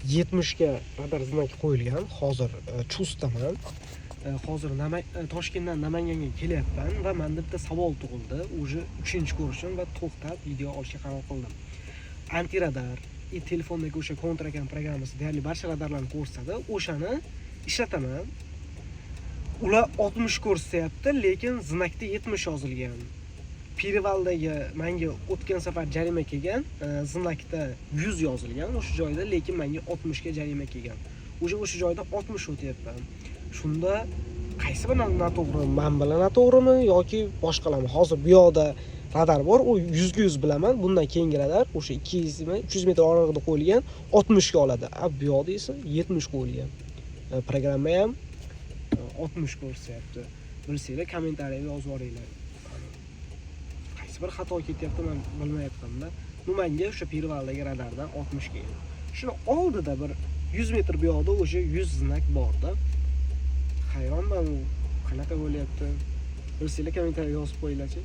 70 ga radar znaki qo'yilgan. Hozir Chustdaman. Hozir Toshkentdan Namanganga kelyapman va menda bitta savol tug'ildi. Уже 3-ko'rishim va to'xtab video olishga qaror qildim. Antiradar, telefondagi o'sha kontrakan programmasi deyarli barcha radarlarni ko'rsatadi. O'shani ishlataman. Ular 60 ko'rsatyapti, lekin znakda 70 yozilgan. Perevaldagi menga o'tgan safar jarima kelgan, znakda 100 yozilgan o'sha joyda, lekin menga 60 ga jarima kelgan. O'sha joyda 60 o'tyapman. Shunda qaysi bir noto'g'ri, men bilan noto'g'rimi yoki boshqalarmi? Hozir bu yoqda radar bor, u 100 ga 100 bilaman. Bundan keyingi radar o'sha 200 mi, 300 metr oraliqda qo'yilgan 60 ga oladi. Bu yoqda esa 70 qo'yilgan. Programma ham 60 ko'rsatyapti. Bilsanglar kommentariyga yozib yuboringlar. Qaysi bir xato ketyapti men bilmayapman-da. Bu menga o'sha Perevaldagi radardan 60 kelgan. Shuni oldida bir 100 metr bu yoqda o'sha 100 znak borda. Hayronman, qanaqa bo'lyapti? Bilsanglar kommentariyga yozib qo'yinglar-chi.